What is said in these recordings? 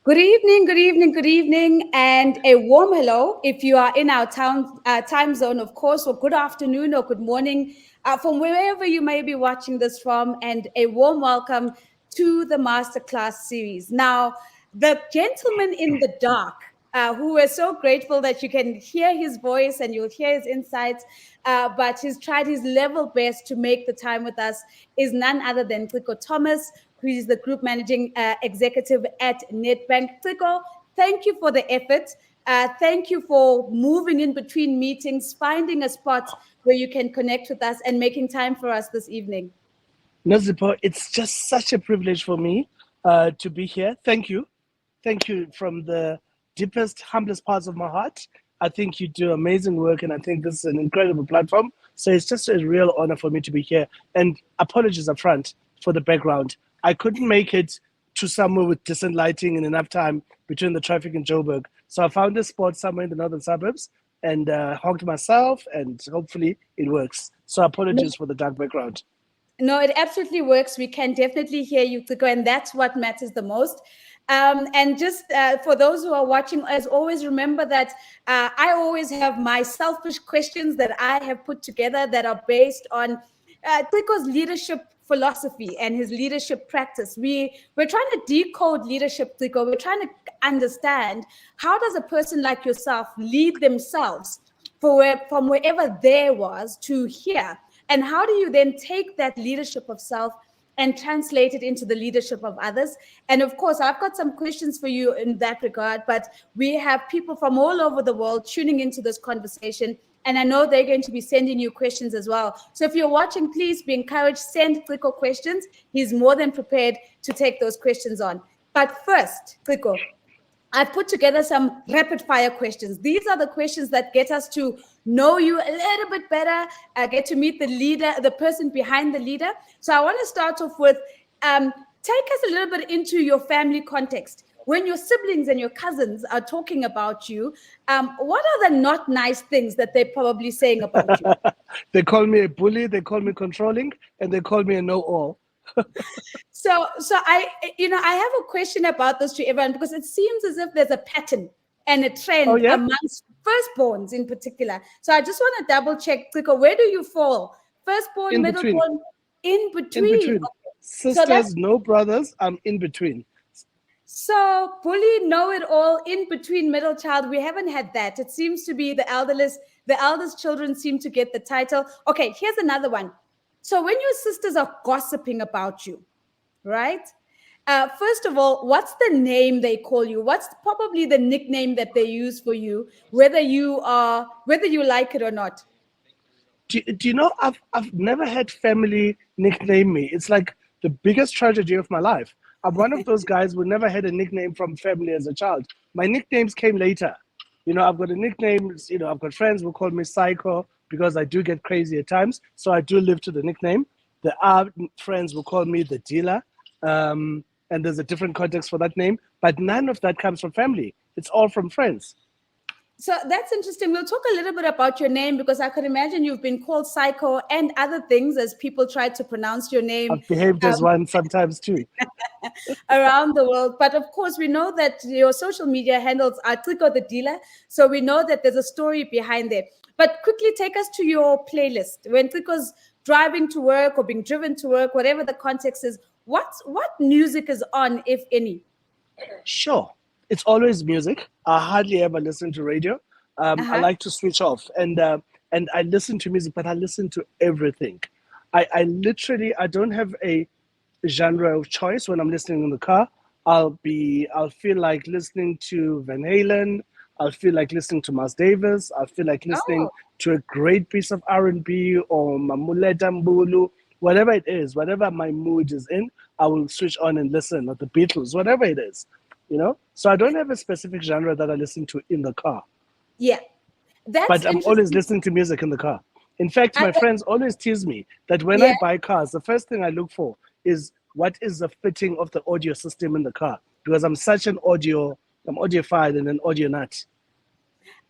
Good evening, good evening, good evening, and a warm hello if you are in our time zone, of course, or good afternoon or good morning from wherever you may be watching this from, and a warm welcome to the Masterclass series. Now, the gentleman in the dark, who we're so grateful that you can hear his voice and you'll hear his insights, but he's tried his level best to make the time with us, is none other than Ciko Thomas, who is the Group Managing Executive at Nedbank. Ciko, thank you for the effort. Thank you for moving in between meetings, finding a spot where you can connect with us and making time for us this evening. Nazipo, it's just such a privilege for me to be here. Thank you. Thank you from the deepest, humblest parts of my heart. I think you do amazing work, and I think this is an incredible platform. So it's just a real honor for me to be here. And apologies up front for the background. I couldn't make it to somewhere with decent lighting and enough time between the traffic in Joburg. So I found a spot somewhere in the northern suburbs and honked myself, and hopefully it works. So apologies for the dark background. No, it absolutely works. We can definitely hear you, Ciko, and that's what matters the most. And just for those who are watching, as always, remember that I always have my selfish questions that I have put together that are based on Ciko's leadership philosophy and his leadership practice. We're trying to decode leadership, Ciko. We're trying to understand, how does a person like yourself lead themselves from wherever there was to here? And how do you then take that leadership of self and translate it into the leadership of others? And of course, I've got some questions for you in that regard, but we have people from all over the world tuning into this conversation. And I know they're going to be sending you questions as well. So if you're watching, please be encouraged, send Ciko questions. He's more than prepared to take those questions on. But first, Ciko, I've put together some rapid fire questions. These are the questions that get us to know you a little bit better, get to meet the leader, the person behind the leader. So I want to start off with, take us a little bit into your family context. When your siblings and your cousins are talking about you, what are the not nice things that they're probably saying about you? They call me a bully, they call me controlling, and they call me a know-all. So I have a question about this to everyone, because it seems as if there's a pattern and a Oh, trend yeah? amongst firstborns in particular. So I just want to double check, Ciko, where do you fall? Firstborn, In between. middleborn, in In between. between. Okay. So Sisters, no brothers, I'm in between. so bully, know it all, in between, middle child. We haven't had that. It seems to be the elderless. The eldest children seem to get the title. Okay, here's another one. So when your sisters are gossiping about you, right? First of all, what's the name they call you? What's probably the nickname that they use for you, whether you like it or not? Do you know, I've never had family nickname me. It's like the biggest tragedy of my life. I'm one of those guys who never had a nickname from family as a child. My nicknames came later. I've got a nickname, I've got friends who call me Ciko because I do get crazy at times. So I do live to the nickname. There are friends who call me the dealer. And there's a different context for that name. But none of that comes from family. It's all from friends. So that's interesting. We'll talk a little bit about your name, because I could imagine you've been called Psycho and other things as people try to pronounce your name I've behaved as one sometimes too. around the world. But of course, we know that your social media handles are Ciko the dealer. So we know that there's a story behind there. But quickly take us to your playlist. When Ciko's driving to work or being driven to work, whatever the context is, what music is on, if any? Sure. It's always music. I hardly ever listen to radio. I Uh-huh. like to switch off, and I listen to music, but I listen to everything. I literally, I don't have a genre of choice when I'm listening in the car. I'll feel like listening to Van Halen. I'll feel like listening to Miles Davis. I'll feel like listening Oh, to a great piece of R&B or Mamuleta Mbulu, whatever it is, whatever my mood is in, I will switch on and listen, or the Beatles, whatever it is. So I don't have a specific genre that I listen to in the car, yeah. That's but I'm always interesting. listening to music in the car. In fact, I, my friends always tease me that when I yeah. buy cars, the first thing I look for is what is the fitting of the audio system in the car, because I'm audiophile and an audio nut.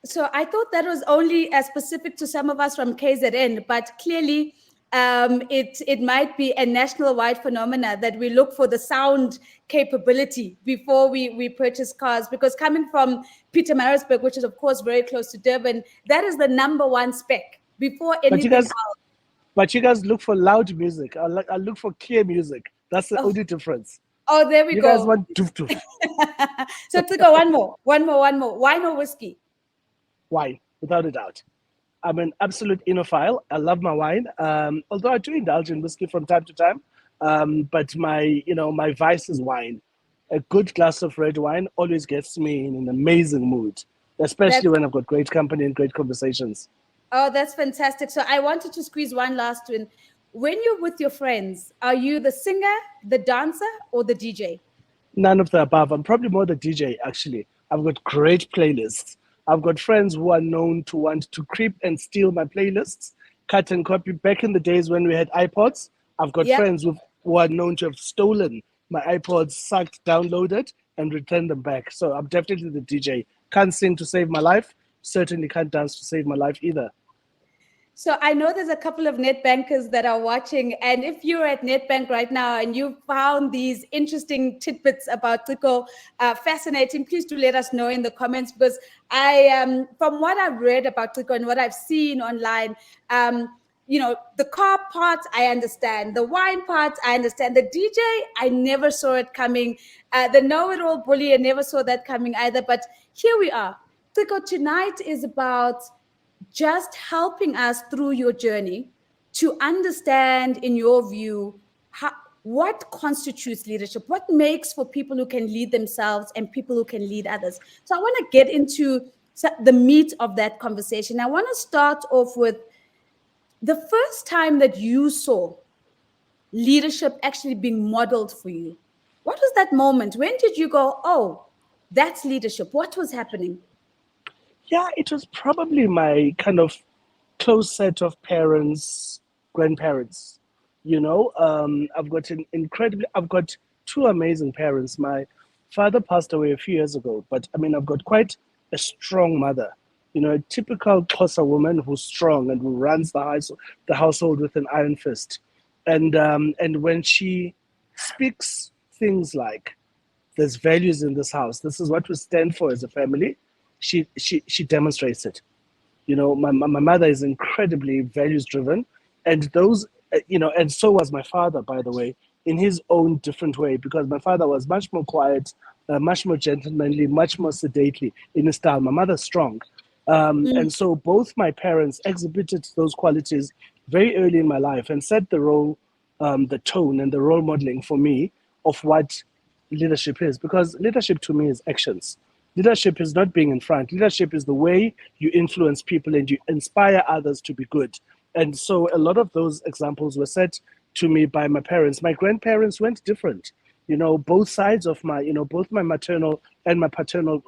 So I thought that was only specific to some of us from KZN, but clearly it might be a national-wide phenomena that we look for the sound capability before we purchase cars. Because coming from Pietermaritzburg, which is of course very close to Durban, that is the number one spec before But you anything guys, else. but you guys look for loud music. I look for clear music. That's the Oh, only difference. oh, there we You guys go. want doof doof. So Ciko, one more. Wine or whiskey? Wine, without a doubt. I'm an absolute enophile. I love my wine. Although I do indulge in whiskey from time to time. But my vice is wine. A good glass of red wine always gets me in an amazing mood, especially That's when I've got great company and great conversations. Oh, that's fantastic. So I wanted to squeeze one last one. When you're with your friends, are you the singer, the dancer, or the DJ? None of the above. I'm probably more the DJ, actually. I've got great playlists. I've got friends who are known to want to creep and steal my playlists, cut and copy. Back in the days when we had iPods, I've got Yep. friends who are known to have stolen my iPods, sucked, downloaded, and returned them back. So I'm definitely the DJ. Can't sing to save my life. Certainly can't dance to save my life either. So I know there's a couple of net bankers that are watching, and if you're at Nedbank right now and you found these interesting tidbits about Ciko fascinating, please do let us know in the comments, because from what I've read about Ciko and what I've seen online, the car part I understand, the wine part I understand, the DJ I never saw it coming, the know-it-all bully I never saw that coming either. But here we are. Ciko, tonight is about just helping us through your journey to understand, in your view, what constitutes leadership, what makes for people who can lead themselves and people who can lead others. So I want to get into the meat of that conversation. I want to start off with the first time that you saw leadership actually being modeled for you. What was that moment? When did you go, oh, that's leadership? What was happening? Yeah, it was probably my kind of close set of parents, grandparents. I've got two amazing parents. My father passed away a few years ago, but I mean, I've got quite a strong mother. A typical Xhosa woman who's strong and who runs the household with an iron fist. And when she speaks things like, "There's values in this house. This is what we stand for as a family," she demonstrates it. My mother is incredibly values driven, and and so was my father, by the way, in his own different way, because my father was much more quiet, much more gentlemanly, much more sedately in his style. My mother's strong. And so both my parents exhibited those qualities very early in my life and set the role, the tone and the role modeling for me of what leadership is, because leadership to me is actions. Leadership is not being in front. Leadership is the way you influence people and you inspire others to be good. And so a lot of those examples were set to me by my parents. My grandparents went different. Both sides of both my maternal and my paternal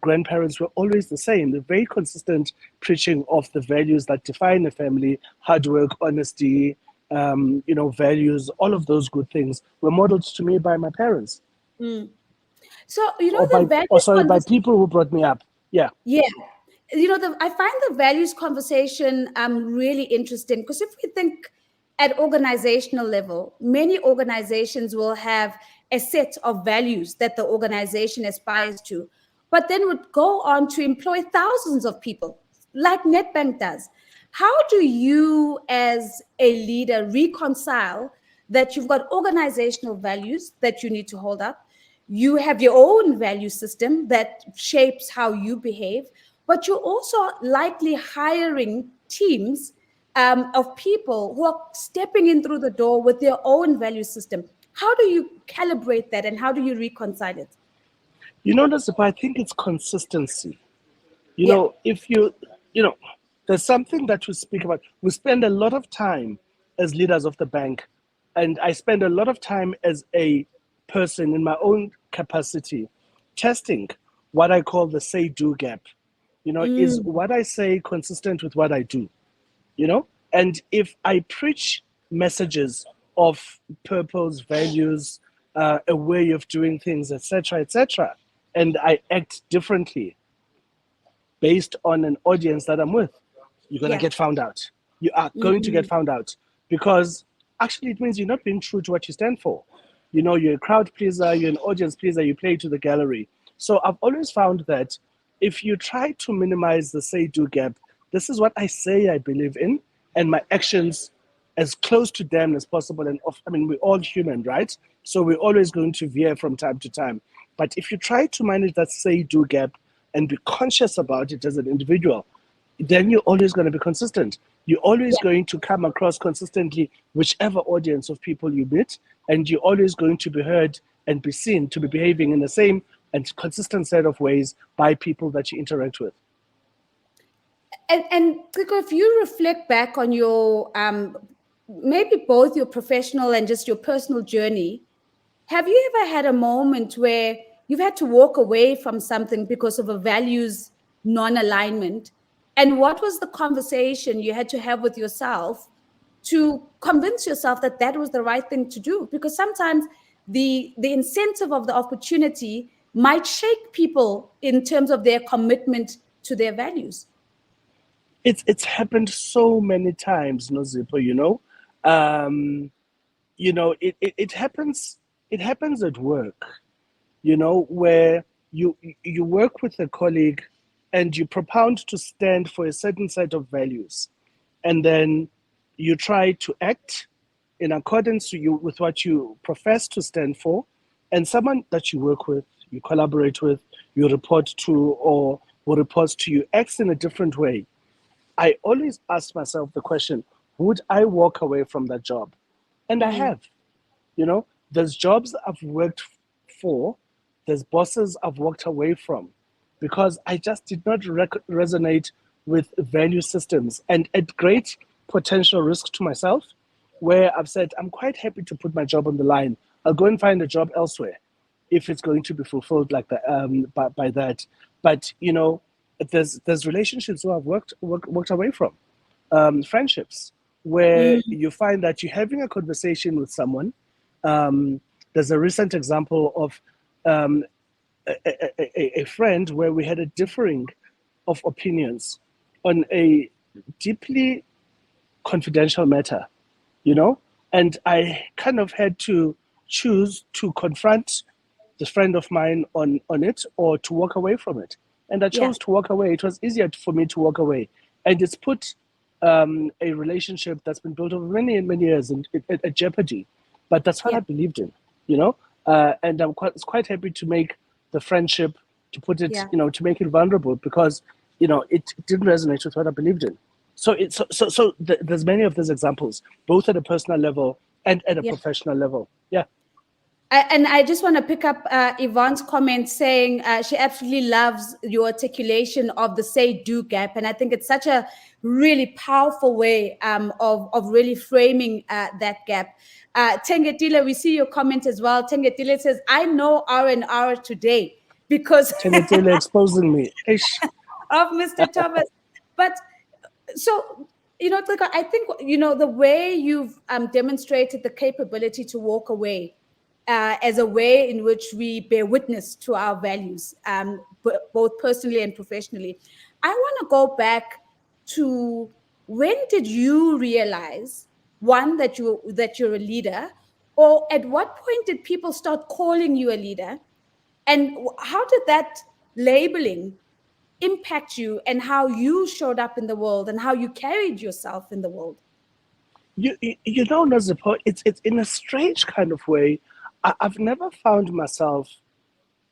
grandparents were always the same. The very consistent preaching of the values that define a family: hard work, honesty, values, all of those good things were modeled to me by my parents. Mm. So, the By values people who brought me up. Yeah. yeah. I find the values conversation really interesting, because if we think at organizational level, many organizations will have a set of values that the organization aspires to, but then would go on to employ thousands of people like Nedbank does. How do you, as a leader, reconcile that you've got organizational values that you need to hold up? You have your own value system that shapes how you behave, but you're also likely hiring teams of people who are stepping in through the door with their own value system. How do you calibrate that, and how do you reconcile it? I think it's consistency. Yeah. If there's something that we speak about. We spend a lot of time as leaders of the bank, and I spend a lot of time as a person in my own capacity testing what I call the say-do gap. Is what I say consistent with what I do? And if I preach messages of purpose, values, a way of doing things, etc., and I act differently based on an audience that I'm with, you're gonna get found out. you are going to get found out, because actually it means you're not being true to what you stand for. You're a crowd pleaser, you're an audience pleaser, you play to the gallery. So I've always found that if you try to minimize the say-do gap, this is what I say I believe in, and my actions as close to them as possible. And we're all human, right? So we're always going to veer from time to time. But if you try to manage that say-do gap and be conscious about it as an individual, then you're always going to be consistent. You're always going to come across consistently whichever audience of people you meet, and you're always going to be heard and be seen to be behaving in the same and consistent set of ways by people that you interact with. And Ciko, if you reflect back on your maybe both your professional and just your personal journey, have you ever had a moment where you've had to walk away from something because of a values non-alignment? And what was the conversation you had to have with yourself to convince yourself that that was the right thing to do? Because sometimes the incentive of the opportunity might shake people in terms of their commitment to their values. It's happened so many times, Nozipho, it happens at work, where you work with a colleague and you propound to stand for a certain set of values, and then you try to act in accordance with what you profess to stand for, and someone that you work with, you collaborate with, you report to, or who reports to you acts in a different way. I always ask myself the question, would I walk away from that job? And I have. There's jobs I've worked for, there's bosses I've walked away from, because I just did not resonate with value systems, and at great potential risk to myself, where I've said, I'm quite happy to put my job on the line. I'll go and find a job elsewhere if it's going to be fulfilled like that, by that. But, there's relationships who I've walked away from, friendships, where you find that you're having a conversation with someone. There's a recent example of a friend where we had a differing of opinions on a deeply confidential matter, and I kind of had to choose to confront the friend of mine on it, or to walk away from it. And I chose to walk away. It was easier for me to walk away. And it's put a relationship that's been built over many and many years at jeopardy. But that's what I believed in, and it's quite happy to make the friendship, to put it, to make it vulnerable, because, it didn't resonate with what I believed in. So there's many of those examples, both at a personal level and at a professional level. Yeah. And I just want to pick up Yvonne's comment saying she absolutely loves your articulation of the say-do gap. And I think it's such a really powerful way of really framing that gap. Tengetile, we see your comment as well. Tengetile says, I know R&R today because Tengetile exposing me. of Mr. Thomas. But so, I think, the way you've demonstrated the capability to walk away as a way in which we bear witness to our values, both personally and professionally. I want to go back to, when did you realize, one, that you're a leader, or at what point did people start calling you a leader, and how did that labeling impact you and how you showed up in the world and how you carried yourself in the world? Nazipho, it's in a strange kind of way. I've never found myself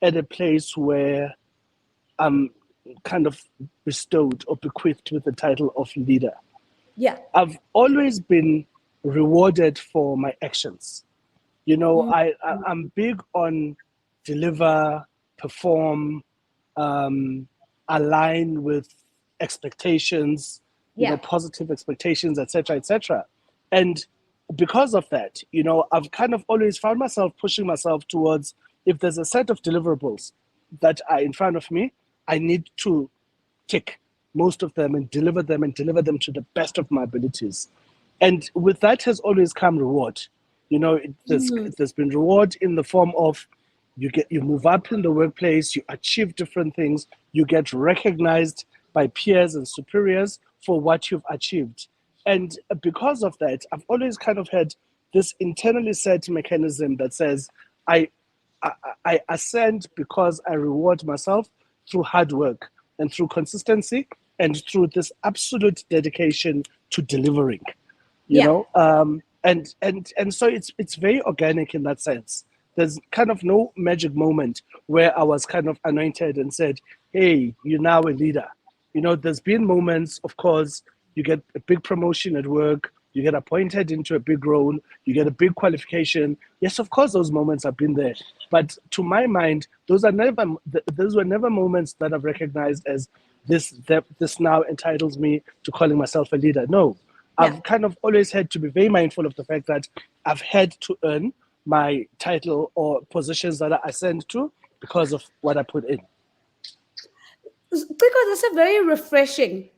at a place where I'm kind of bestowed or bequeathed with the title of leader. Yeah. I've always been rewarded for my actions. I'm big on deliver, perform, align with expectations, positive expectations, etc., etc. And because of that, I've kind of always found myself pushing myself towards, if there's a set of deliverables that are in front of me, I need to tick most of them and deliver them to the best of my abilities. And with that has always come reward. There's been reward in the form of you move up in the workplace, you achieve different things, you get recognized by peers and superiors for what you've achieved. And because of that, I've always kind of had this internally set mechanism that says, I, I ascend because I reward myself through hard work and through consistency and through this absolute dedication to delivering, you Yeah. know. And so it's very organic in that sense. There's kind of no magic moment where I was kind of anointed and said, "Hey, you're now a leader." You know, there's been moments, of course, you get a big promotion at work, you get appointed into a big role, you get a big qualification. Yes, of course, those moments have been there. But to my mind, those were never moments that I've recognized as this now entitles me to calling myself a leader. No, Yeah. I've kind of always had to be very mindful of the fact that I've had to earn my title or positions that I ascend to because of what I put in. Because it's a very refreshing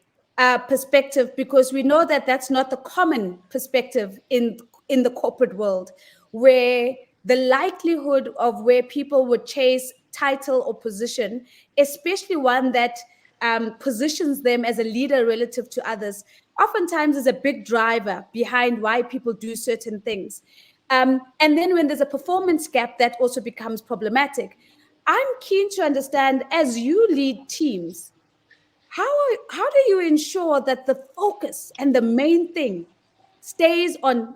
perspective, because we know that that's not the common perspective in the corporate world, where the likelihood of where people would chase title or position, especially one that positions them as a leader relative to others, oftentimes is a big driver behind why people do certain things. And then when there's a performance gap, that also becomes problematic. I'm keen to understand, as you lead teams, how do you ensure that the focus and the main thing stays on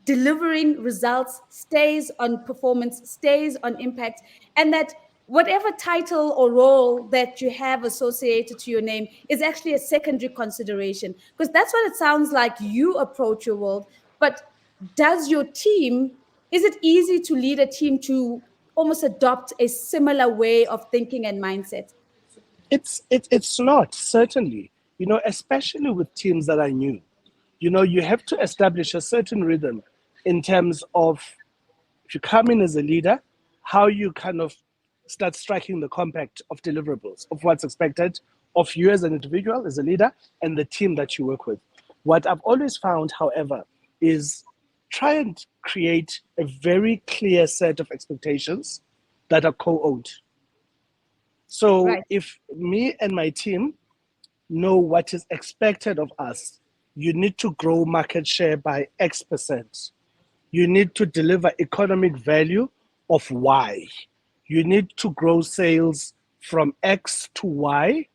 delivering results, stays on performance, stays on impact, and that whatever title or role that you have associated to your name is actually a secondary consideration? Because that's what it sounds like you approach your world. But does your team, is it easy to lead a team to almost adopt a similar way of thinking and mindset? It's not, certainly, you know, especially with teams that are new. You know, you have to establish a certain rhythm in terms of, if you come in as a leader, how you kind of start striking the compact of deliverables, of what's expected of you as an individual, as a leader, and the team that you work with. What I've always found, however, is try and create a very clear set of expectations that are co-owned. So Right. if me and my team know what is expected of us, you need to grow market share by X%. You need to deliver economic value of Y. You need to grow sales from X to Y.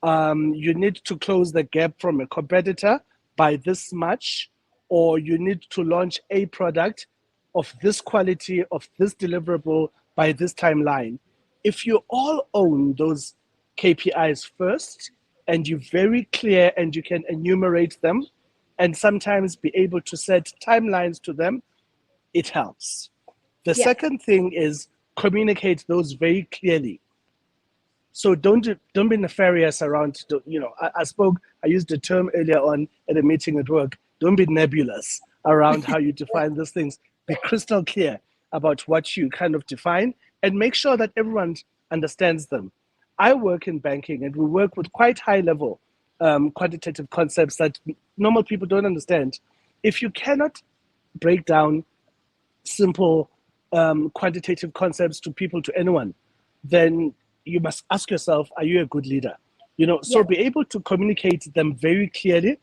You need to close the gap from a competitor by this much, or you need to launch a product of this quality, of this deliverable by this timeline. If you all own those KPIs first, and you're very clear and you can enumerate them, and sometimes be able to set timelines to them, it helps. The Yeah. second thing is communicate those very clearly. So don't be nefarious around. You know, I used the term earlier on at a meeting at work. Don't be nebulous around how you define these things. Be crystal clear about what you kind of define, and make sure that everyone understands them. I work in banking, and we work with quite high level quantitative concepts that normal people don't understand. If you cannot break down simple quantitative concepts to people, to anyone, then you must ask yourself, are you a good leader? You know, so Yeah. be able to communicate them very clearly.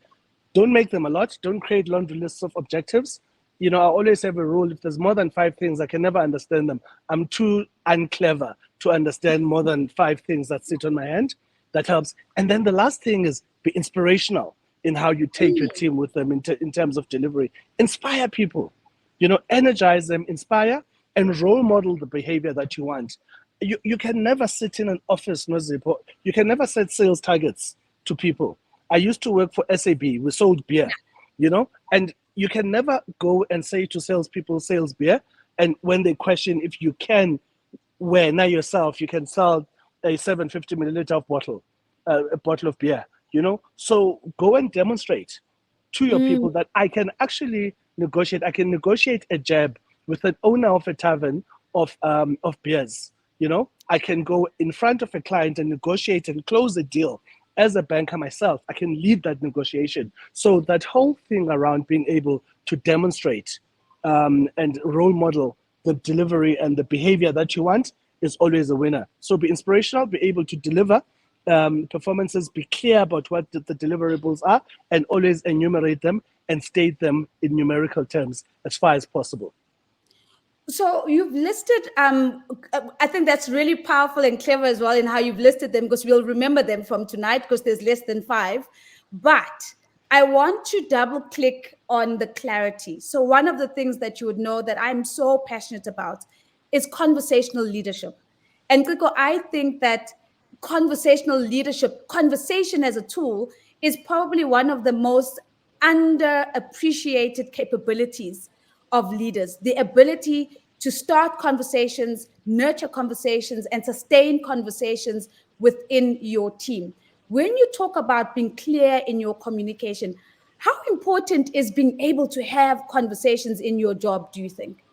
Don't make them a lot. Don't create laundry lists of objectives. You know, I always have a rule: if there's more than 5 things, I can never understand them. I'm too unclever to understand more than 5 things that sit on my hand. That helps. And then the last thing is be inspirational in how you take your team with them in terms of delivery. Inspire people, you know, energize them, inspire, and role model the behavior that you want. You can never sit in an office, Nozipo. You can never set sales targets to people. I used to work for SAB. We sold beer, you know, and you can never go and say to salespeople, sales beer. And when they question if you can, where now yourself, you can sell a 750 milliliter bottle, a bottle of beer, you know. So go and demonstrate to your people that I can actually negotiate. I can negotiate a jab with an owner of a tavern of beers. You know, I can go in front of a client and negotiate and close a deal. As a banker myself, I can lead that negotiation. So that whole thing around being able to demonstrate and role model the delivery and the behavior that you want is always a winner. So be inspirational, be able to deliver, performances, be clear about what the deliverables are, and always enumerate them and state them in numerical terms as far as possible. So you've listed, I think that's really powerful and clever as well in how you've listed them, because we'll remember them from tonight because there's less than 5. But I want to double click on the clarity. So one of the things that you would know that I'm so passionate about is conversational leadership. And Ciko, I think that conversational leadership, conversation as a tool, is probably one of the most underappreciated capabilities of leaders. The ability to start conversations, nurture conversations, and sustain conversations within your team. When you talk about being clear in your communication, how important is being able to have conversations in your job, do you think?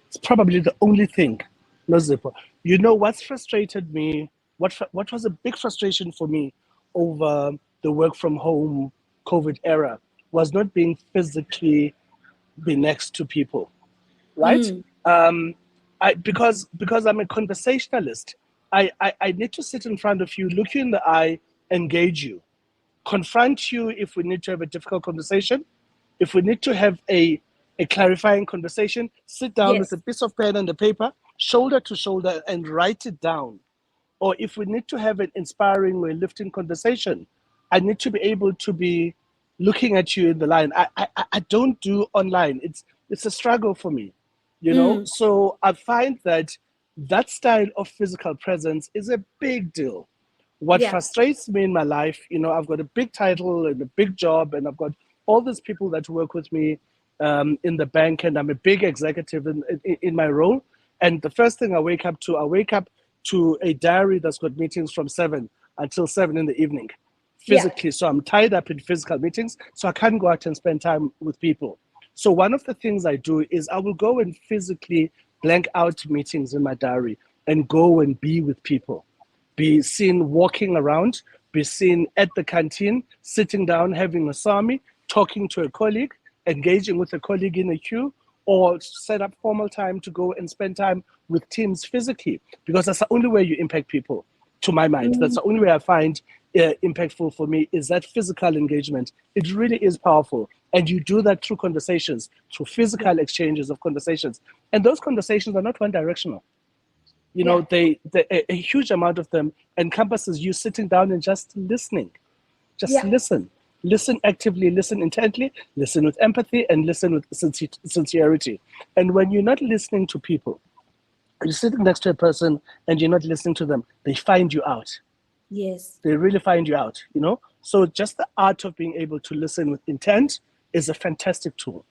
It's probably the only thing, no zipper. You know what's frustrated me? What was a big frustration for me over the work from home COVID era was not being physically be next to people, right? Because I'm a conversationalist, I need to sit in front of you, look you in the eye, engage you, confront you if we need to have a difficult conversation, if we need to have a clarifying conversation, sit down with Yes. a piece of pen and a paper, shoulder to shoulder, and write it down. Or if we need to have an inspiring or lifting conversation, I need to be able to be looking at you in the line. I don't do online. It's a struggle for me, you know. So I find that that style of physical presence is a big deal. What Yeah. frustrates me in my life, you know, I've got a big title and a big job, and I've got all these people that work with me in the bank, and I'm a big executive in my role. And the first thing I wake up to a diary that's got meetings from 7 until 7 in the evening, physically. Yeah. So I'm tied up in physical meetings, so I can't go out and spend time with people. So one of the things I do is I will go and physically blank out meetings in my diary and go and be with people, be seen walking around, be seen at the canteen, sitting down, having a sami, talking to a colleague, engaging with a colleague in a queue, or set up formal time to go and spend time with teams physically, because that's the only way you impact people, to my mind. That's the only way I find impactful for me, is that physical engagement. It really is powerful. And you do that through conversations, through physical exchanges of conversations. And those conversations are not one directional. You know, a huge amount of them encompasses you sitting down and just listening. Just listen. Listen actively, listen intently, listen with empathy, and listen with sincerity. And when you're not listening to people, you're sitting next to a person and you're not listening to them, they find you out. Yes. They really find you out, you know? So just the art of being able to listen with intent is a fantastic tool.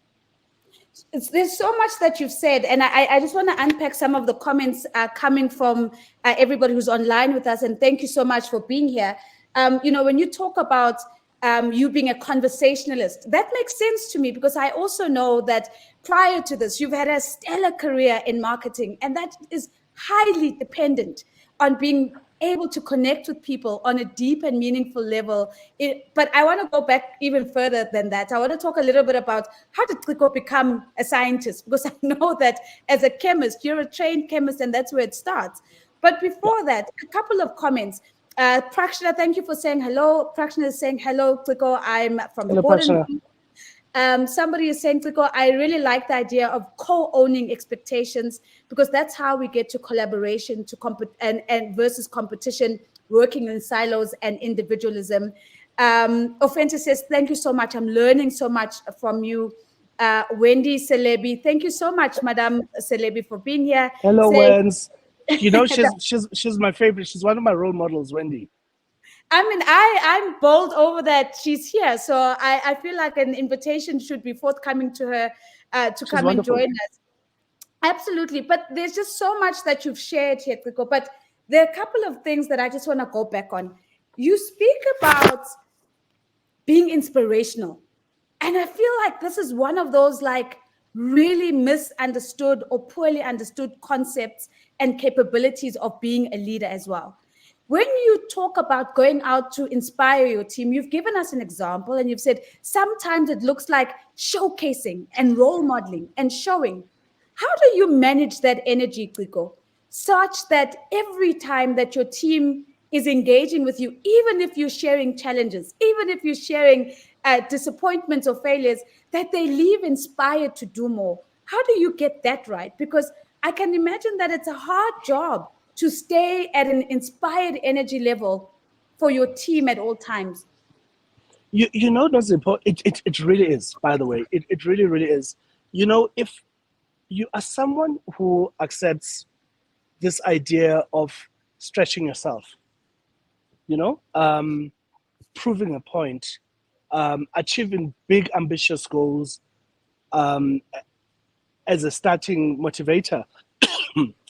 There's so much that you've said, and I just want to unpack some of the comments coming from everybody who's online with us, and thank you so much for being here. You know, when you talk about you being a conversationalist, that makes sense to me, because I also know that prior to this, you've had a stellar career in marketing, and that is highly dependent on being able to connect with people on a deep and meaningful level. But I want to go back even further than that. I want to talk a little bit about how did Ciko become a scientist? Because I know that as a chemist, you're a trained chemist, and that's where it starts. But before that, a couple of comments. Prakshana, thank you for saying hello. Prakshana is saying hello, Ciko. I'm from the Hello, Borden. Prashna. Somebody is saying, Ciko, I really like the idea of co-owning expectations, because that's how we get to collaboration, to and versus competition, working in silos and individualism. Offensive says, thank you so much. I'm learning so much from you. Wendy Celebi, thank you so much, Madam Celebi, for being here. Hello, Saying, Wens. You know, she's my favorite. She's one of my role models, Wendy. I mean, I'm bowled over that she's here, so I feel like an invitation should be forthcoming to her to She's come and wonderful. join us. Absolutely, but there's just so much that you've shared here, Ciko. But there are a couple of things that I just want to go back on. You speak about being inspirational, and I feel like this is one of those like really misunderstood or poorly understood concepts and capabilities of being a leader as well. When you talk about going out to inspire your team, you've given us an example and you've said sometimes it looks like showcasing and role modeling and showing. How do you manage that energy, Ciko, such that every time that your team is engaging with you, even if you're sharing challenges, even if you're sharing disappointments or failures, that they leave inspired to do more. How do you get that right? Because I can imagine that it's a hard job to stay at an inspired energy level for your team at all times. You know, that's important. It really is, by the way. It really, really is. You know, if you are someone who accepts this idea of stretching yourself, you know, proving a point, achieving big, ambitious goals um, as a starting motivator.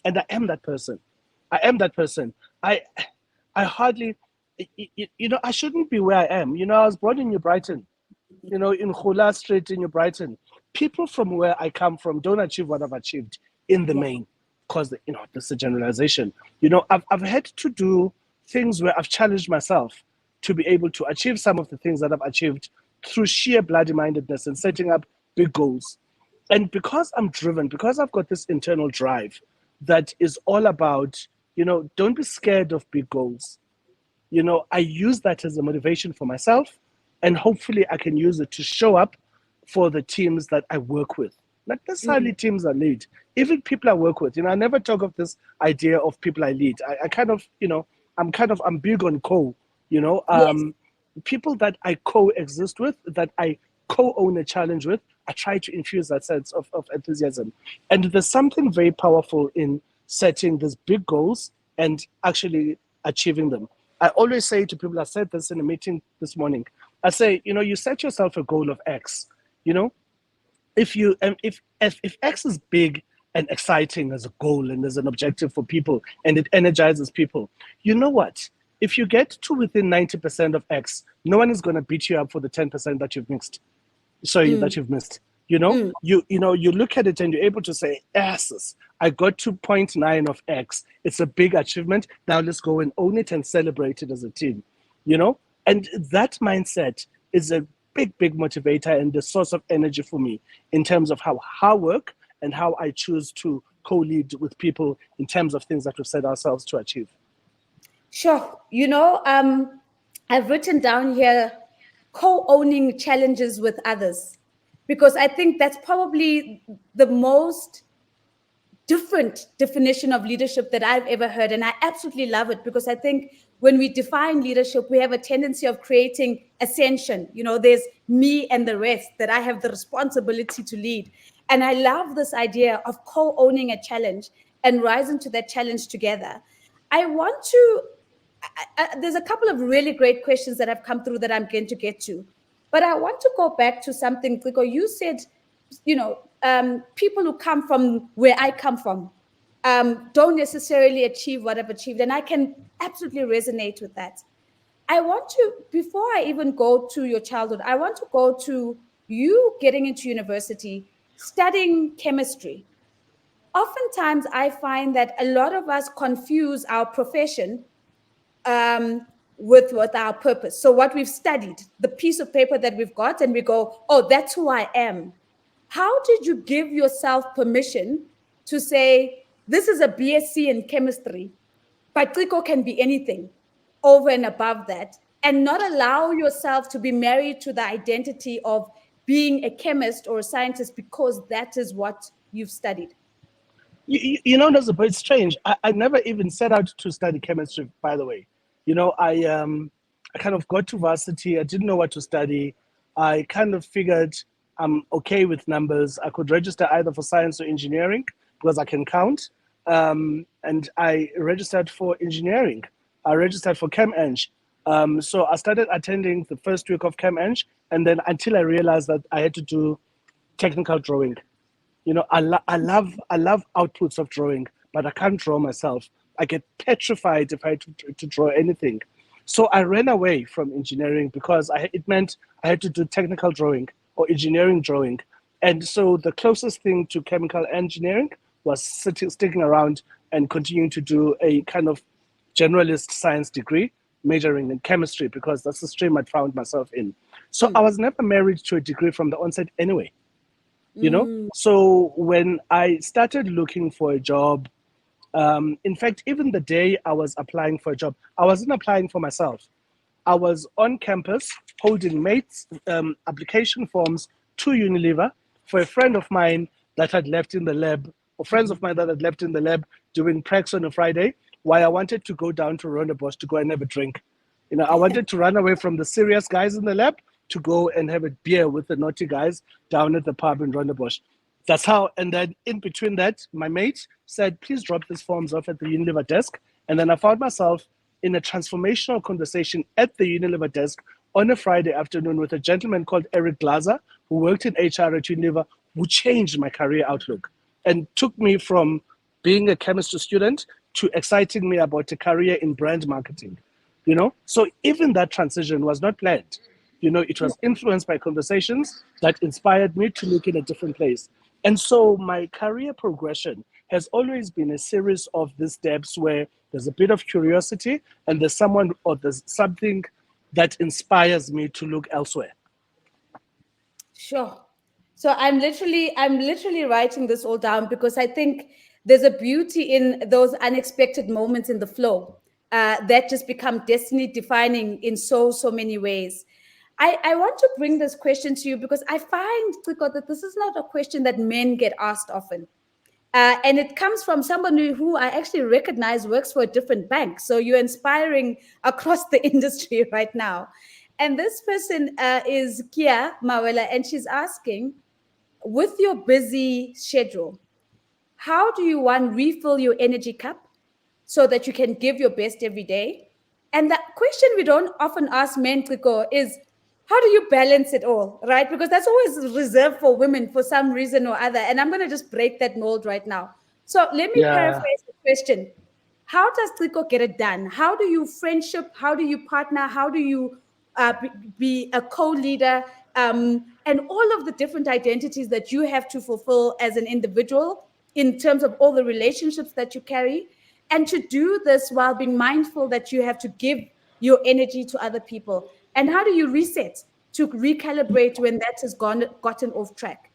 And I am that person. I am that person. I hardly, you know, I shouldn't be where I am. You know, I was born in New Brighton, you know, in Hula Street in New Brighton. People from where I come from don't achieve what I've achieved in the Yeah. main, because, you know, this is a generalization. You know, I've had to do things where I've challenged myself to be able to achieve some of the things that I've achieved through sheer bloody mindedness and setting up big goals. And because I'm driven, because I've got this internal drive that is all about, you know, don't be scared of big goals. You know, I use that as a motivation for myself, and hopefully I can use it to show up for the teams that I work with. Not necessarily teams I lead, even people I work with. You know, I never talk of this idea of people I lead. I kind of, you know, I'm big on you know, Yes. people that I coexist with, that I co-own a challenge with, I try to infuse that sense of enthusiasm. And there's something very powerful in setting these big goals and actually achieving them. I always say to people, I said this in a meeting this morning, I say, you know, you set yourself a goal of X, you know, if X is big and exciting as a goal and as an objective for people and it energizes people, you know what? If you get to within 90% of X, no one is going to beat you up for the 10% that you've missed. That you've missed. You know, you look at it and you're able to say, yes, I got to 0.9 of X. It's a big achievement. Now let's go and own it and celebrate it as a team. You know, and that mindset is a big motivator and the source of energy for me in terms of how I work and how I choose to co-lead with people in terms of things that we've set ourselves to achieve. Sure. You know, I've written down here co-owning challenges with others, because I think that's probably the most different definition of leadership that I've ever heard. And I absolutely love it, because I think when we define leadership, we have a tendency of creating ascension. You know, there's me and the rest, that I have the responsibility to lead. And I love this idea of co-owning a challenge and rising to that challenge together. I want to, there's a couple of really great questions that have come through that I'm going to get to. But I want to go back to something, Ciko. You said, you know, people who come from where I come from don't necessarily achieve what I've achieved. And I can absolutely resonate with that. I want to, before I even go to your childhood, I want to go to you getting into university, studying chemistry. Oftentimes, I find that a lot of us confuse our profession with our purpose. So what we've studied, the piece of paper that we've got, and we go, oh, that's who I am. How did you give yourself permission to say, this is a BSc in chemistry, but Ciko can be anything over and above that, and not allow yourself to be married to the identity of being a chemist or a scientist because that is what you've studied? You know, that's a bit strange. I never even set out to study chemistry, by the way. You know, I kind of got to varsity. I didn't know what to study. I kind of figured I'm okay with numbers. I could register either for science or engineering because I can count. And I registered for engineering. I registered for Chem Eng. So I started attending the first week of Chem Eng, and then until I realized that I had to do technical drawing. You know, I love outputs of drawing, but I can't draw myself. I get petrified if I had to draw anything. So I ran away from engineering because it meant I had to do technical drawing or engineering drawing. And so the closest thing to chemical engineering was sticking around and continuing to do a kind of generalist science degree, majoring in chemistry, because that's the stream I'd found myself in. So I was never married to a degree from the onset anyway. You know, so when I started looking for a job, In fact, even the day I was applying for a job, I wasn't applying for myself. I was on campus holding mates application forms to Unilever for a friend of mine that had left in the lab, or friends of mine that had left in the lab doing precs on a Friday, while I wanted to go down to Rondebosch to go and have a drink. I wanted to run away from the serious guys in the lab to go and have a beer with the naughty guys down at the pub in Rondebosch. That's how, and then in between that, my mate said, please drop these forms off at the Unilever desk. And then I found myself in a transformational conversation at the Unilever desk on a Friday afternoon with a gentleman called Eric Glazer, who worked in HR at Unilever, who changed my career outlook and took me from being a chemistry student to exciting me about a career in brand marketing. So even that transition was not planned. It was influenced by conversations that inspired me to look in a different place. And so my career progression has always been a series of these steps where there's a bit of curiosity and there's someone or there's something that inspires me to look elsewhere. Sure. So I'm literally writing this all down because I think there's a beauty in those unexpected moments in the flow that just become destiny defining in so many ways. I want to bring this question to you because I find, Ciko, that this is not a question that men get asked often. And it comes from somebody who I actually recognize works for a different bank. So you're inspiring across the industry right now. And this person is Kia Mawela, and she's asking, with your busy schedule, how do you, one, refill your energy cup so that you can give your best every day? And the question we don't often ask men, Ciko, is how do you balance it all, right? Because that's always reserved for women for some reason or other. And I'm going to just break that mold right now. So let me paraphrase the question. How does Ciko get it done? How do you friendship? How do you partner? How do you be a co-leader? And all of the different identities that you have to fulfill as an individual in terms of all the relationships that you carry. And to do this while being mindful that you have to give your energy to other people. And how do you reset to recalibrate when that has gotten off track?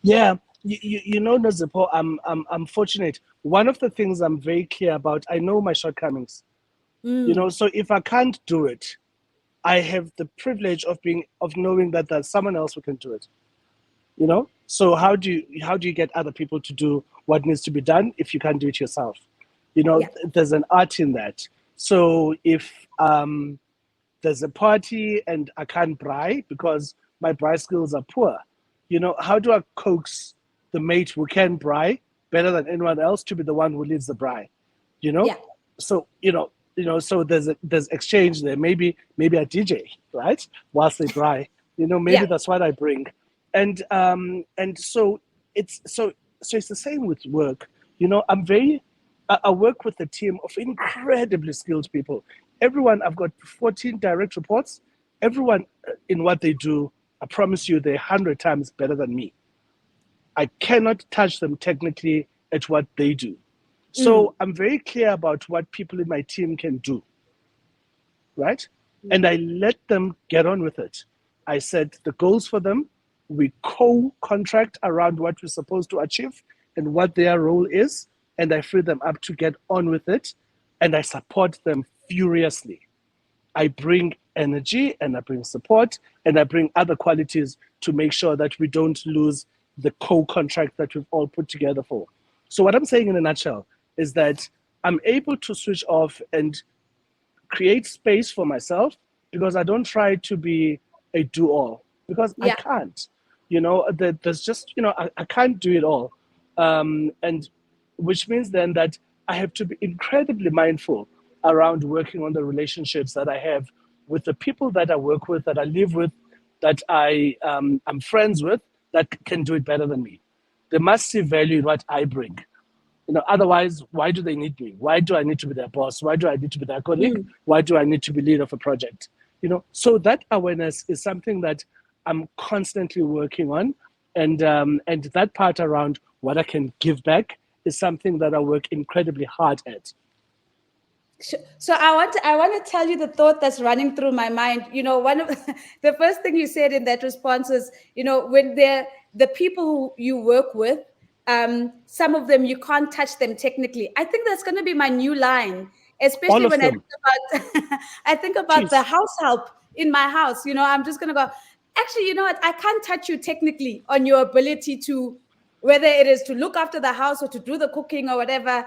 Yeah, Nozipo, I'm fortunate. One of the things I'm very clear about, I know my shortcomings. So if I can't do it, I have the privilege of knowing that there's someone else who can do it. So how do you get other people to do what needs to be done if you can't do it yourself? There's an art in that. So if there's a party and I can't braai because my braai skills are poor, how do I coax the mate who can braai better than anyone else to be the one who leads the braai? So so there's exchange there. Maybe a DJ, right, whilst they braai. Maybe that's what I bring. And so it's the same with work. I work with a team of incredibly skilled people. Everyone, I've got 14 direct reports. Everyone in what they do, I promise you, they're 100 times better than me. I cannot touch them technically at what they do. So I'm very clear about what people in my team can do, right? And I let them get on with it. I set the goals for them. We co-contract around what we're supposed to achieve and what their role is. And I free them up to get on with it. And I support them furiously. I bring energy and I bring support and I bring other qualities to make sure that we don't lose the co-contract that we've all put together for. So what I'm saying in a nutshell is that I'm able to switch off and create space for myself because I don't try to be a do-all because I can't. There's just, I can't do it all. And which means then that I have to be incredibly mindful around working on the relationships that I have with the people that I work with, that I live with, that I'm friends with, that can do it better than me. They must see value in what I bring. Otherwise, why do they need me? Why do I need to be their boss? Why do I need to be their colleague? Why do I need to be lead of a project? So that awareness is something that I'm constantly working on. And that part around what I can give back is something that I work incredibly hard at. So I want to tell you the thought that's running through my mind. One of the first thing you said in that response is, when the people who you work with, Some of them you can't touch them technically. I think that's going to be my new line, All especially of when I them. think about I think about the Jeez. house help in my house. I'm just going to go, actually, you know what? I can't touch you technically on your ability to, whether it is to look after the house or to do the cooking or whatever.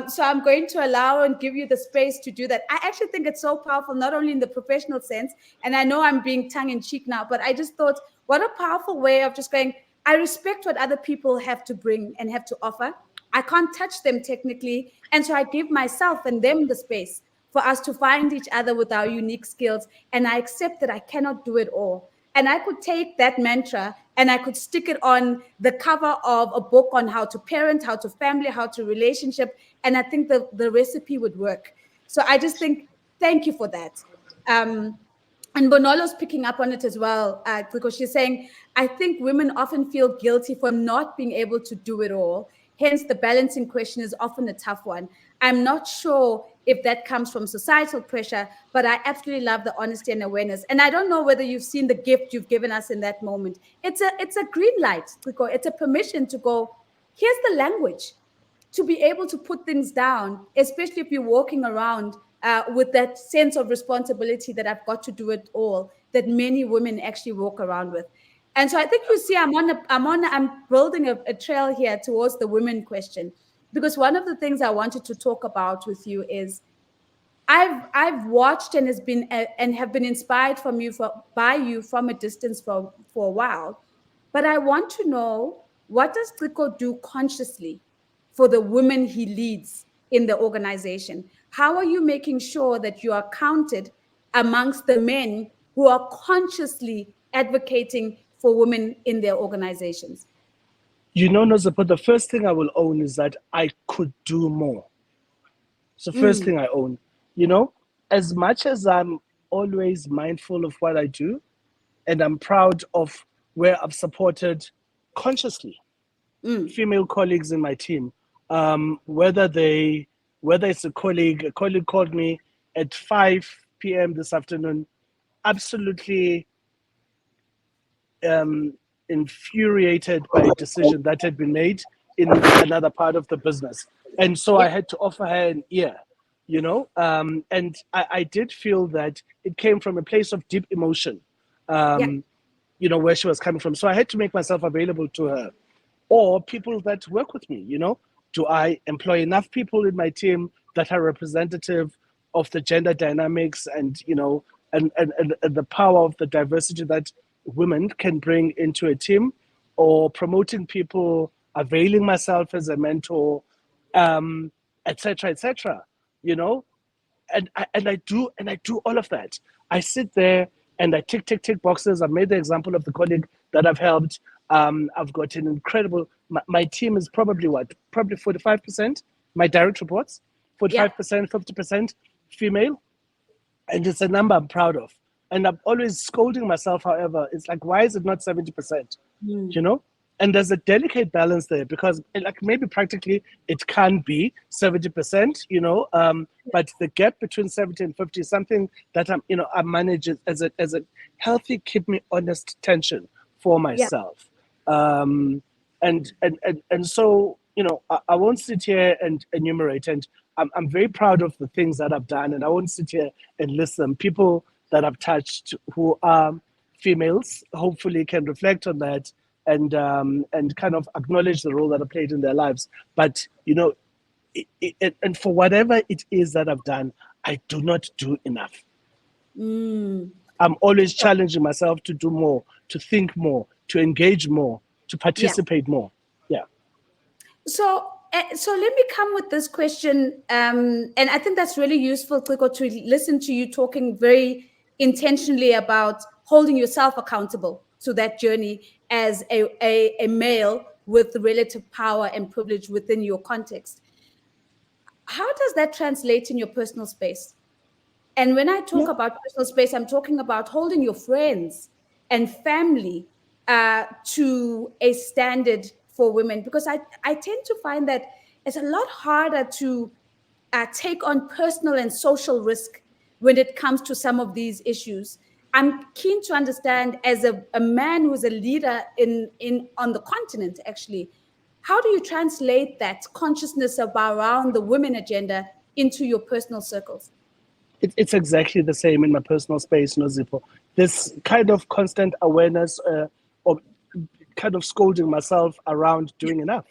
So I'm going to allow and give you the space to do that. I actually think it's so powerful, not only in the professional sense, and I know I'm being tongue in cheek now, but I just thought, what a powerful way of just going, I respect what other people have to bring and have to offer. I can't touch them technically. And so I give myself and them the space for us to find each other with our unique skills. And I accept that I cannot do it all. And I could take that mantra and I could stick it on the cover of a book on how to parent, how to family, how to relationship. And I think the recipe would work. So I just think, thank you for that. And Bonolo's picking up on it as well, because she's saying, I think women often feel guilty for not being able to do it all. Hence, the balancing question is often a tough one. I'm not sure if that comes from societal pressure, but I absolutely love the honesty and awareness. And I don't know whether you've seen the gift you've given us in that moment. It's a green light, Ciko. It's a permission to go, here's the language to be able to put things down, especially if you're walking around with that sense of responsibility that I've got to do it all, that many women actually walk around with. And so I think you see, I'm building a trail here towards the women question, because one of the things I wanted to talk about with you is I've watched and have been inspired by you from a distance for a while, but I want to know, what does Ciko do consciously for the women he leads in the organization? How are you making sure that you are counted amongst the men who are consciously advocating for women in their organizations? Nozipho, the first thing I will own is that I could do more. It's the first thing I own. As much as I'm always mindful of what I do, and I'm proud of where I've supported consciously female colleagues in my team, whether it's a colleague called me at 5 p.m. this afternoon, absolutely infuriated by a decision that had been made in another part of the business. And so I had to offer her an ear, and I did feel that it came from a place of deep emotion, where she was coming from. So I had to make myself available to her, or people that work with me. Do I employ enough people in my team that are representative of the gender dynamics and the power of the diversity that women can bring into a team, or promoting people, availing myself as a mentor, etc., etc. And I do all of that. I sit there and I tick boxes. I've made the example of the colleague that I've helped. I've got an incredible. My team is probably 45%. My direct reports, 45%, 50% female, and it's a number I'm proud of. And I'm always scolding myself. However, it's like, why is it not 70%? And there's a delicate balance there, because maybe practically it can be 70%, but the gap between 70 and 50 is something that I manage as a healthy, keep me honest tension for myself. And so, I won't sit here and enumerate, and I'm very proud of the things that I've done, and I won't sit here and list them. People that I've touched who are females hopefully can reflect on that and kind of acknowledge the role that I played in their lives. But, and for whatever it is that I've done, I do not do enough. I'm always challenging myself to do more, to think more, to engage more, to participate more. Yeah. So let me come with this question, and I think that's really useful, Ciko, to listen to you talking very intentionally about holding yourself accountable to that journey as a male with relative power and privilege within your context. How does that translate in your personal space? And when I talk about personal space, I'm talking about holding your friends and family to a standard for women, because I tend to find that it's a lot harder to take on personal and social risk when it comes to some of these issues. I'm keen to understand, as a man who's a leader on the continent, actually, How do you translate that consciousness about around the women agenda into your personal circles? It's exactly the same in my personal space, Nozipho. This kind of constant awareness of kind of scolding myself around doing enough,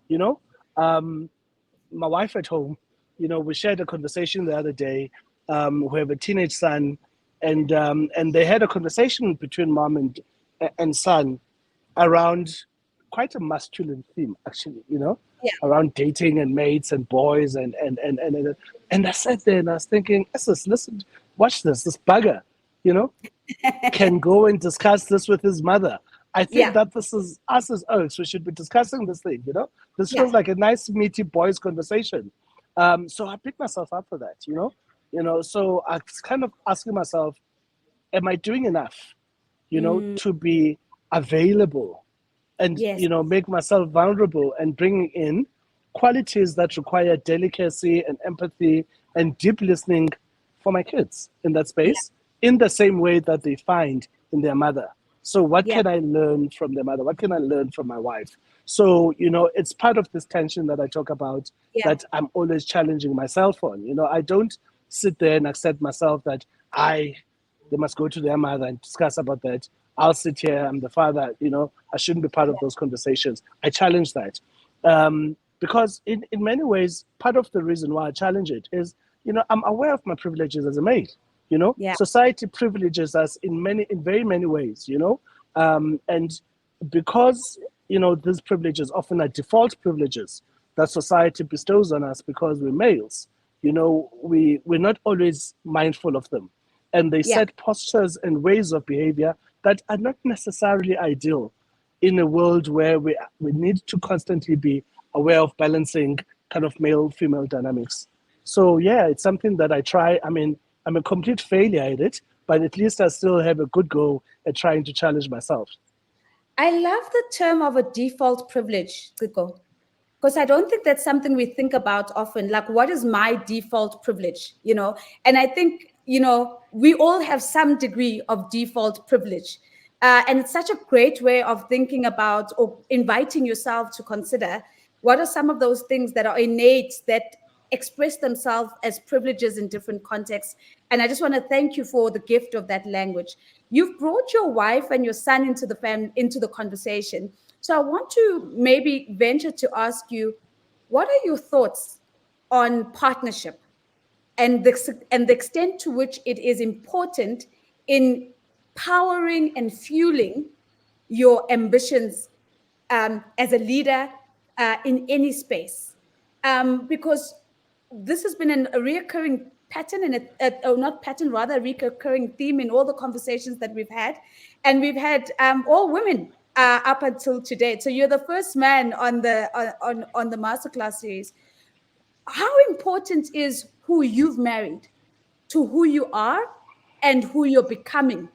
you know? My wife at home, we shared a conversation the other day. We have a teenage son, and they had a conversation between mom and son around quite a masculine theme, actually, Yeah, around dating and mates and boys and I sat there and I was thinking, listen, watch this bugger, you know, can go and discuss this with his mother. I think yeah, that this is us as oaks. We should be discussing this thing, This yeah, feels like a nice, meaty boys' conversation. So I picked myself up for that, So I was kind of asking myself, am I doing enough, to be available and, yes, make myself vulnerable and bringing in qualities that require delicacy and empathy and deep listening for my kids in that yeah, space in the same way that they find in their mother. So what yeah, can I learn from their mother? What can I learn from my wife? So, it's part of this tension that I talk about yeah, that I'm always challenging myself on. I don't sit there and accept myself that they must go to their mother and discuss about that. I'll sit here, I'm the father, I shouldn't be part of those conversations. I challenge that. Because in many ways, part of the reason why I challenge it is, I'm aware of my privileges as a male. yeah, Society privileges us in very many ways, and because, these privileges often are default privileges that society bestows on us because we're males, we're not always mindful of them. And they yeah. set postures and ways of behavior that are not necessarily ideal in a world where we need to constantly be aware of balancing kind of male female dynamics. So yeah, it's something that I try. I mean, I'm a complete failure at it, but at least I still have a good go at trying to challenge myself. I love the term of a default privilege, Ciko, because I don't think that's something we think about often. Like, what is my default privilege? And I think, we all have some degree of default privilege. And it's such a great way of thinking about or inviting yourself to consider what are some of those things that are innate that express themselves as privileges in different contexts. And I just want to thank you for the gift of that language. You've brought your wife and your son into the conversation. So I want to maybe venture to ask you, what are your thoughts on partnership and the extent to which it is important in powering and fueling your ambitions as a leader in any space? Because this has been a reoccurring pattern or not pattern, rather a recurring theme in all the conversations that we've had. And we've had all women up until today. So you're the first man on the Masterclass series. How important is who you've married to who you are and who you're becoming